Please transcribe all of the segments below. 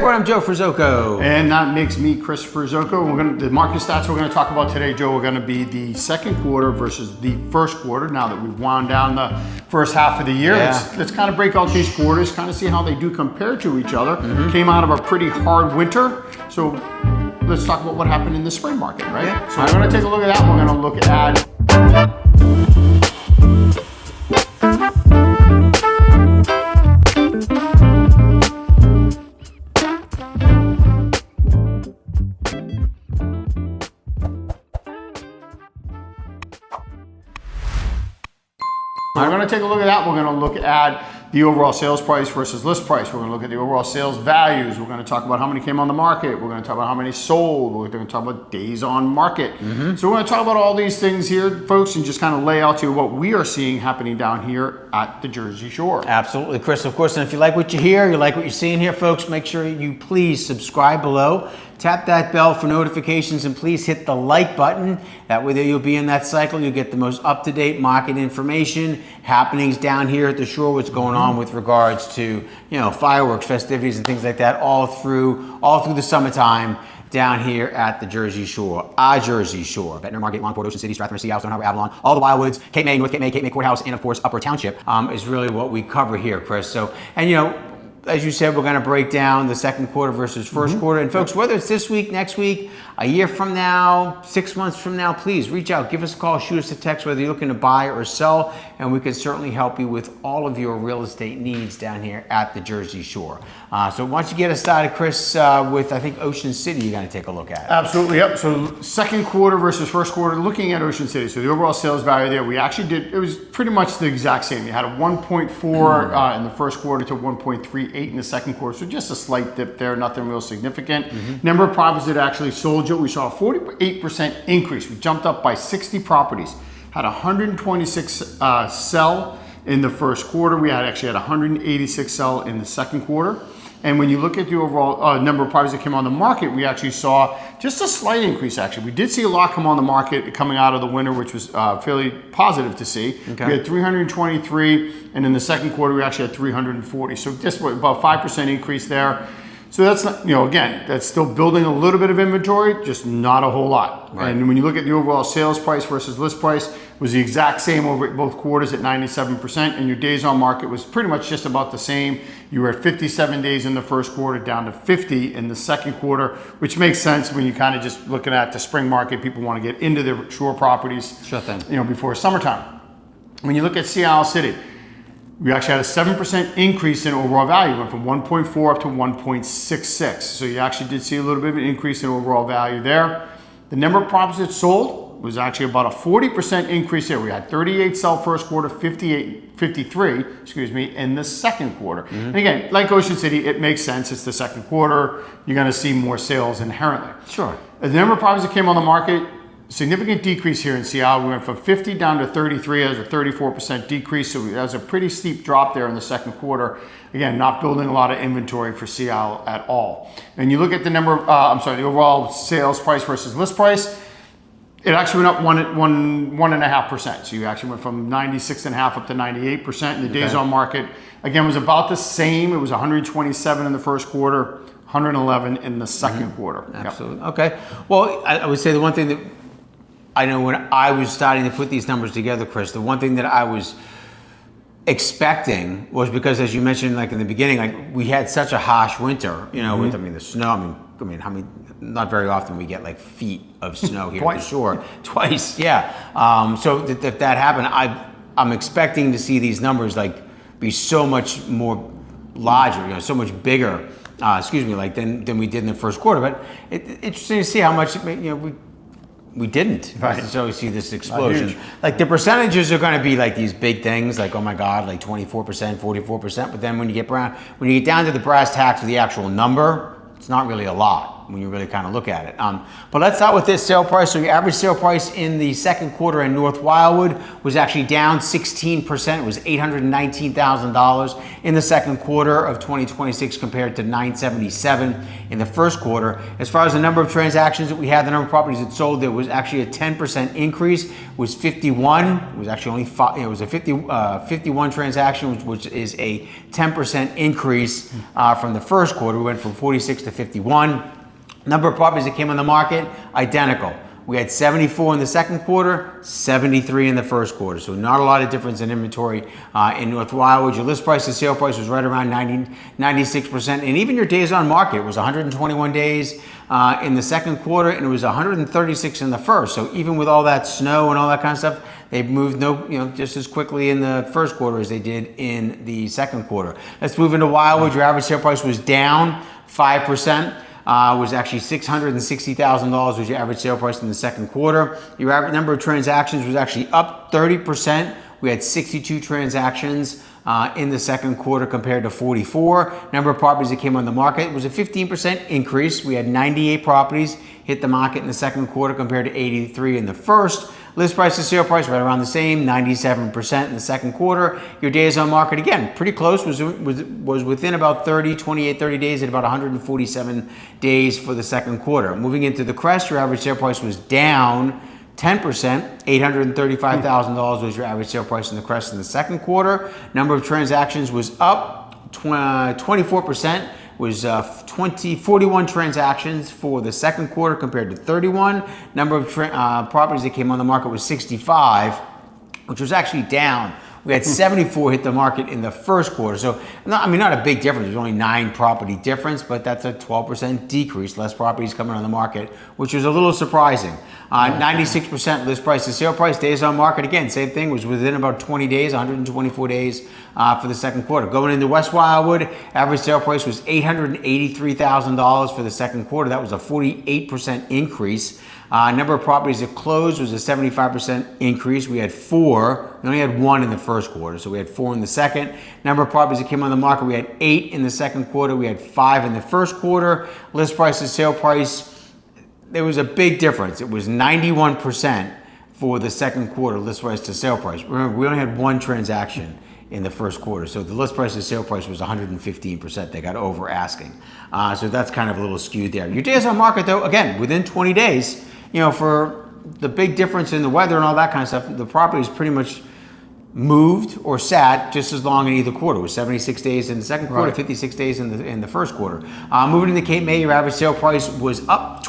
report. I'm Joe Ferzoco. And that makes me Chris Ferzoco. The market stats we're going to talk about today, Joe, are going to be the second quarter versus the first quarter. Now that we've wound down the first half of the year, let's kind of break out these quarters, kind of see how they do compare to each other. Came out of a pretty hard winter, so let's talk about what happened in the spring market, right? Yeah. So we're going to take a look at that. We're going to look at We're going to look at the overall sales price versus list price. We're going to look at the overall sales values. We're going to talk about how many came on the market. We're going to talk about how many sold. We're going to talk about days on market. So we're going to talk about all these things here, folks, and just kind of lay out to you what we are seeing happening down here at the Jersey Shore. Absolutely, Chris, of course. And if you like what you hear, you like what you're seeing here, folks, make sure you please subscribe below. Tap that bell for notifications and please hit the like button. That way you'll be in that cycle. You'll get the most up-to-date market information, happenings down here at the shore, what's going on with regards to, fireworks, festivities, and things like that all through the summertime down here at the Jersey Shore, our Jersey Shore. Veterinary Market, Longport, Ocean City, Strathmore, Sea House, Stone Harbor, Avalon, all the Wildwoods, Cape May, North Cape May, Cape May Courthouse, and of course Upper Township is really what we cover here, Chris. So, as you said, we're going to break down the second quarter versus first quarter. And folks, whether it's this week, next week, a year from now, 6 months from now, please reach out, give us a call, shoot us a text, whether you're looking to buy or sell, and we can certainly help you with all of your real estate needs down here at the Jersey Shore. So why don't you get us started, Chris, with, I think, Ocean City you're going to take a look at. Absolutely, yep. So second quarter versus first quarter, looking at Ocean City. So the overall sales value there, we actually did, it was pretty much the exact same. You had a 1.4 in the first quarter to 1.38 in the second quarter. So just a slight dip there, nothing real significant. Number of properties that actually sold, Joe, we saw a 48% increase. We jumped up by 60 properties. Had 126 sell in the first quarter. We actually had 186 sell in the second quarter. And when you look at the overall number of properties that came on the market, we actually saw just a slight increase, actually. We did see a lot come on the market coming out of the winter, which was fairly positive to see. Okay. We had 323, and in the second quarter, we actually had 340. So just about 5% increase there. So that's not, again, that's still building a little bit of inventory, just not a whole lot. Right. And when you look at the overall sales price versus list price, it was the exact same over both quarters at 97%, and your days on market was pretty much just about the same. You were at 57 days in the first quarter, down to 50 in the second quarter, which makes sense when you kind of just looking at the spring market. People want to get into their shore properties, sure thing, before summertime. When you look at Seattle City, we actually had a 7% increase in overall value, went from 1.4 up to 1.66. So you actually did see a little bit of an increase in overall value there. The number of properties that sold was actually about a 40% increase there. We had 38 sell first quarter, 53 in the second quarter. And again, like Ocean City, it makes sense. It's the second quarter. You're going to see more sales inherently. Sure. The number of properties that came on the market, significant decrease here in Seattle. We went from 50 down to 33 as a 34% decrease. So that was a pretty steep drop there in the second quarter. Again, not building a lot of inventory for Seattle at all. And you look at the number of, the overall sales price versus list price, it actually went up 1.5%. So you actually went from 96.5 up to 98%. And the days on market, again, was about the same. It was 127 in the first quarter, 111 in the second quarter. Absolutely. Yep. Okay. Well, I would say the one thing that I know when I was starting to put these numbers together, Chris, the one thing that I was expecting was because, as you mentioned, like in the beginning, we had such a harsh winter, with, the snow. How many, not very often we get like feet of snow here at the shore. Twice, yeah. So if that happened, I'm expecting to see these numbers be so much more larger, so much bigger, than we did in the first quarter. But it's interesting to see how much, we didn't necessarily see this explosion. The percentages are going to be these big things, oh my God, 24%, 44%. But then when you get down to the brass tacks of the actual number, it's not really a lot. when you really kind of look at it. But let's start with this sale price. So your average sale price in the second quarter in North Wildwood was actually down 16%. It was $819,000 in the second quarter of 2026 compared to $977 in the first quarter. As far as the number of transactions that we had, the number of properties that sold, there was actually a 10% increase. It was 51. It was actually only it was a 51 transaction, which is a 10% increase from the first quarter. We went from 46 to 51. Number of properties that came on the market, identical. We had 74 in the second quarter, 73 in the first quarter. So not a lot of difference in inventory in North Wildwood. Your list price to sale price was right around 96%. And even your days on market was 121 days in the second quarter, and it was 136 in the first. So even with all that snow and all that kind of stuff, they moved just as quickly in the first quarter as they did in the second quarter. Let's move into Wildwood. Your average sale price was down 5%. Was actually $660,000 was your average sale price in the second quarter. Your average number of transactions was actually up 30%. We had 62 transactions in the second quarter compared to 44. Number of properties that came on the market was a 15% increase. We had 98 properties hit the market in the second quarter compared to 83 in the first. List price to sale price right around the same, 97% in the second quarter. Your days on market, again, pretty close, was within about 28, 30 days at about 147 days for the second quarter. Moving into the Crest, your average sale price was down 10%, $835,000 was your average sale price in the Crest in the second quarter. Number of transactions was up 24%. Was 41 transactions for the second quarter compared to 31. Number of properties that came on the market was 65, which was actually down. We had 74 hit the market in the first quarter. So, not a big difference. There's only 9 property difference, but that's a 12% decrease. Less properties coming on the market, which was a little surprising. 96% list price to sale price. Days on market, again, same thing, was within about 20 days, 124 days for the second quarter. Going into West Wildwood, average sale price was $883,000 for the second quarter. That was a 48% increase. Number of properties that closed was a 75% increase. We had 4. We only had 1 in the first quarter, so we had 4 in the second. Number of properties that came on the market, we had 8 in the second quarter. We had 5 in the first quarter. List price to sale price, there was a big difference. It was 91% for the second quarter list price to sale price. Remember, we only had 1 transaction in the first quarter, so the list price to sale price was 115%. They got over asking. So that's kind of a little skewed there. Your days on market, though, again, within 20 days, for the big difference in the weather and all that kind of stuff, the property's pretty much moved or sat just as long in either quarter. It was 76 days in the second quarter, 56 days in the first quarter. Moving into Cape May, your average sale price was down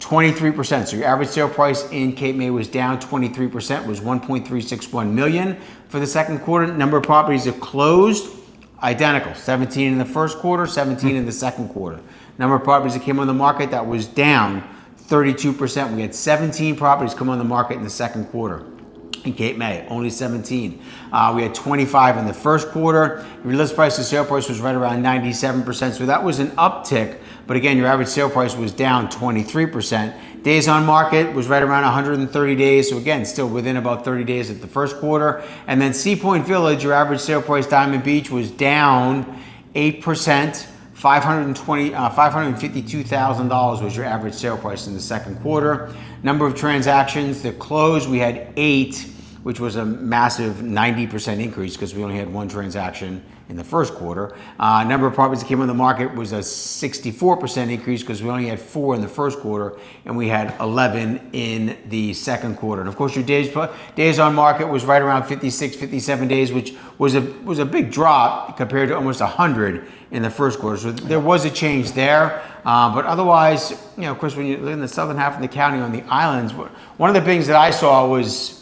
23%. So your average sale price in Cape May was down 23%, was $1.361 million for the second quarter. Number of properties that closed, identical. 17 in the first quarter, 17 in the second quarter. Number of properties that came on the market, that was down 32%. We had 17 properties come on the market in the second quarter. In Cape May, only 17. We had 25 in the first quarter. Your list price to sale price was right around 97%. So that was an uptick. But again, your average sale price was down 23%. Days on market was right around 130 days. So again, still within about 30 days at the first quarter. And then Sea Point Village, your average sale price Diamond Beach was down 8%. $552,000 was your average sale price in the second quarter. Number of transactions that closed, we had 8, which was a massive 90% increase because we only had 1 transaction in the first quarter. Number of properties that came on the market was a 64% increase because we only had 4 in the first quarter and we had 11 in the second quarter. And of course, your days on market was right around 56, 57 days, which was a big drop compared to almost 100 in the first quarter. So there was a change there. But otherwise, of course, when you live in the southern half of the county on the islands, one of the things that I saw was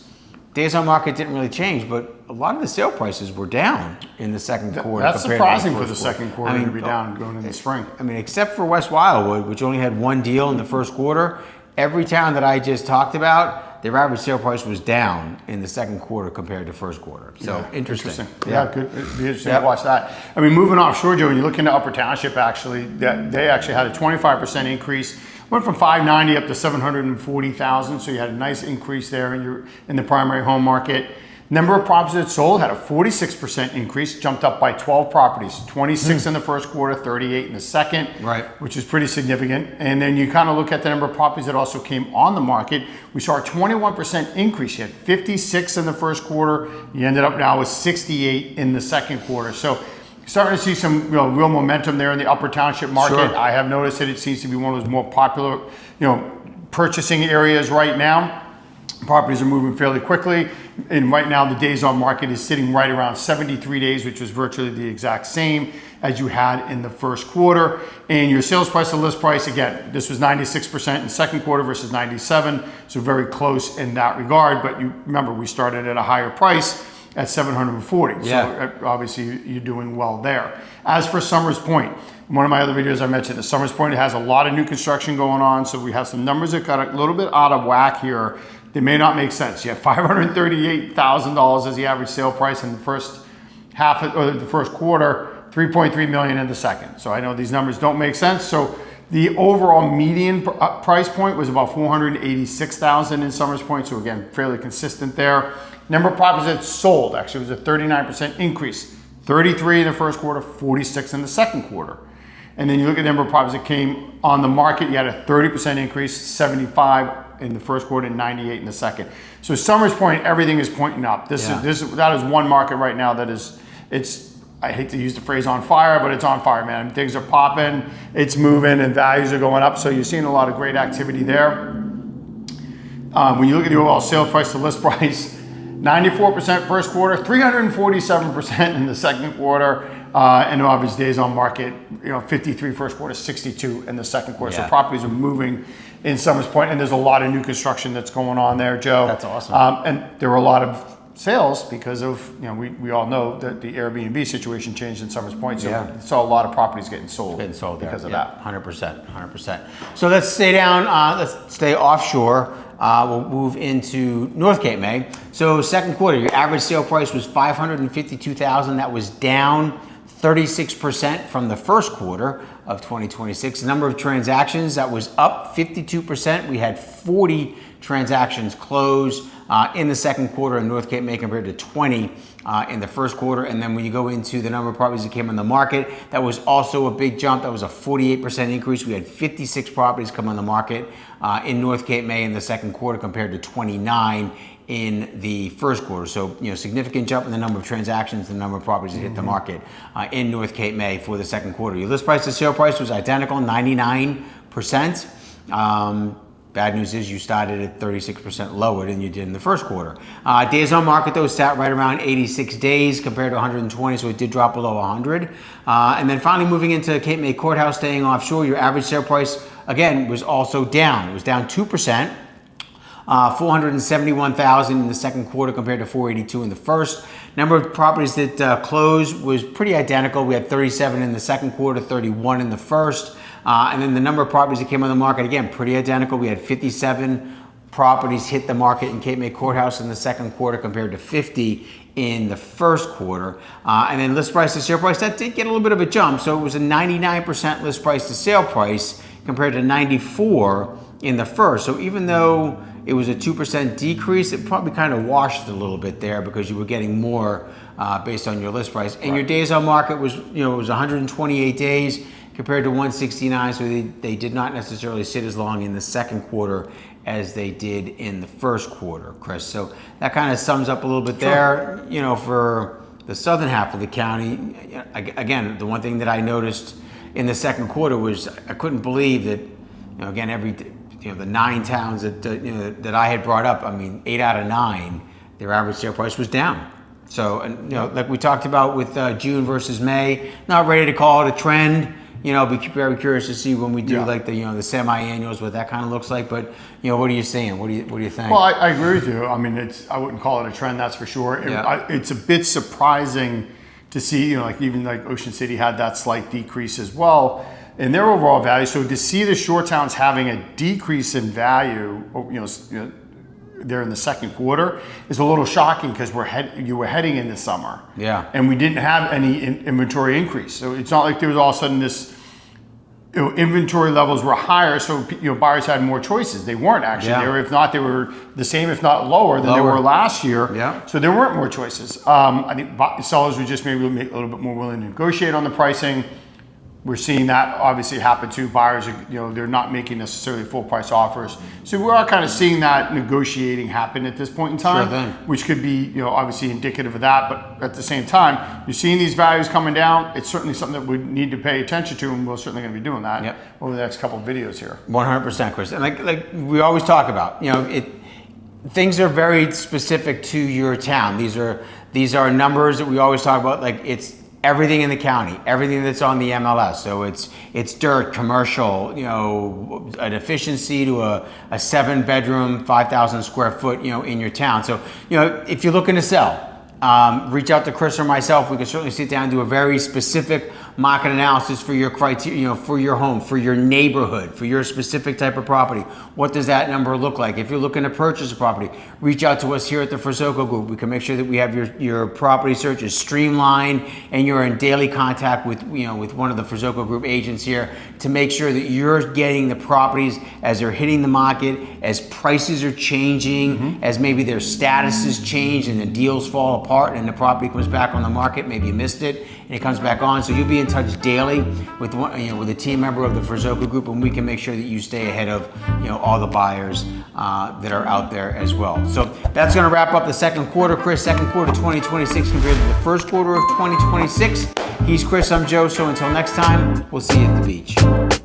days on market didn't really change, but a lot of the sale prices were down in the second quarter. That's surprising for the second quarter to be down going into the spring. Except for West Wildwood, which only had 1 deal in the first quarter, every town that I just talked about, their average sale price was down in the second quarter compared to first quarter. So interesting. Yeah, good. It'd be interesting to watch that. Moving offshore, Joe, when you look into Upper Township, actually, they actually had a 25% increase. Went from 590 up to 740,000, so you had a nice increase there in the primary home market. Number of properties that sold had a 46% increase, jumped up by 12 properties, 26 in the first quarter, 38 in the second, Right. which is pretty significant. And then you kind of look at the number of properties that also came on the market. We saw a 21% increase. You had 56 in the first quarter. You ended up now with 68 in the second quarter. So starting to see some real momentum there in the Upper Township market. Sure. I have noticed that it seems to be one of those more popular, purchasing areas right now. Properties are moving fairly quickly, and right now the days on market is sitting right around 73 days, which was virtually the exact same as you had in the first quarter. And your sales price to list price, again, this was 96% in the second quarter versus 97, so very close in that regard. But you remember, we started at a higher price at 740. Yeah. So obviously you're doing well there. As for Summers Point, one of my other videos I mentioned, the Summers Point, it has a lot of new construction going on, so we have some numbers that got a little bit out of whack here. They may not make sense. You have $538,000 as the average sale price in the first half or the first quarter, 3.3 million in the second. So I know these numbers don't make sense. So the overall median price point was about 486,000 in Summers Point. So again, fairly consistent there. Number of properties that sold actually was a 39% increase. 33 in the first quarter, 46 in the second quarter. And then you look at the number of properties that came on the market, you had a 30% increase, 75 in the first quarter and 98 in the second. So Summers Point, everything is pointing up. That is one market right now that it's I hate to use the phrase on fire, but it's on fire, man. Things are popping, it's moving, and values are going up. So you're seeing a lot of great activity there. When you look at the overall sale price to list price, 94% first quarter, 347% in the second quarter, and obviously days on market, 53 first quarter, 62 in the second quarter. Yeah. So properties are moving in Summers Point, and there's a lot of new construction that's going on there, Joe. That's awesome. And there were a lot of sales because of, we all know that the Airbnb situation changed in Summers Point. So we saw a lot of properties getting sold because of that. 100%. So let's stay down, let's stay offshore. We'll move into North Cape May. So second quarter, your average sale price was $552,000. That was down 36% from the first quarter of 2026. The number of transactions, that was up 52%. We had 40 transactions close in the second quarter in North Cape May compared to 20 in the first quarter. And then when you go into the number of properties that came on the market, that was also a big jump. That was a 48% increase. We had 56 properties come on the market in North Cape May in the second quarter compared to 29 in the first quarter. So, significant jump in the number of transactions, the number of properties that hit the market in North Cape May for the second quarter. Your list price to sale price was identical, 99%. Bad news is you started at 36% lower than you did in the first quarter. Days on market, though, sat right around 86 days compared to 120, so it did drop below 100. And then finally moving into Cape May Courthouse, staying offshore, your average sale price, again, was also down. It was down 2%. 471,000 in the second quarter compared to 482 in the first. Number of properties that closed was pretty identical. We had 37 in the second quarter, 31 in the first. And then the number of properties that came on the market, again, pretty identical. We had 57 properties hit the market in Cape May Courthouse in the second quarter compared to 50 in the first quarter. And then list price to sale price, that did get a little bit of a jump. So it was a 99% list price to sale price compared to 94 in the first. So even though it was a 2% decrease, it probably kind of washed a little bit there because you were getting more based on your list price. And your days on market was, it was 128 days compared to 169, so they did not necessarily sit as long in the second quarter as they did in the first quarter, Chris. So that kind of sums up a little bit there, for the southern half of the county. Again, the one thing that I noticed in the second quarter was I couldn't believe that, again, the 9 towns that that I had brought up, 8 out of 9, their average sale price was down. So, like we talked about with June versus May, not ready to call it a trend. Be very curious to see when we do like the semi-annuals what that kind of looks like. But what are you saying? What do you think? Well, I agree with you. I wouldn't call it a trend, that's for sure. It's a bit surprising to see, even Ocean City had that slight decrease as well in their overall value. So to see the shore towns having a decrease in value, there in the second quarter is a little shocking because you were heading into summer. Yeah. And we didn't have any inventory increase. So it's not like there was all of a sudden this inventory levels were higher, so buyers had more choices. They weren't actually. Yeah. They were, if not, they were the same, if not lower than they were last year. Yeah. So there weren't more choices. I think sellers were just maybe a little bit more willing to negotiate on the pricing. We're seeing that obviously happen too. Buyers are, they're not making necessarily full price offers. So we are kind of seeing that negotiating happen at this point in time, Sure thing. which could be, obviously indicative of that. But at the same time, you're seeing these values coming down. It's certainly something that we need to pay attention to, and we're certainly going to be doing that over the next couple of videos here. 100%, Chris. And like we always talk about, things are very specific to your town. These are numbers that we always talk about. Like it's everything in the county, everything that's on the MLS. So it's dirt, commercial, an efficiency to a 7-bedroom, 5,000 square foot, in your town. So, if you're looking to sell, reach out to Chris or myself. We can certainly sit down and do a very specific market analysis for your criteria, for your home, for your neighborhood, for your specific type of property. What does that number look like? If you're looking to purchase a property, reach out to us here at the Ferzoco Group. We can make sure that we have your property searches streamlined and you're in daily contact with one of the Ferzoco Group agents here to make sure that you're getting the properties as they're hitting the market, as prices are changing, as maybe their statuses change and the deals fall apart and the property comes back on the market. Maybe you missed it and it comes back on. So you'll be in touch daily with with a team member of the Ferzoco Group, and we can make sure that you stay ahead of all the buyers that are out there as well. So that's going to wrap up the second quarter, Chris. Second quarter 2026 compared to the first quarter of 2026. He's Chris, I'm Joe. So until next time, we'll see you at the beach.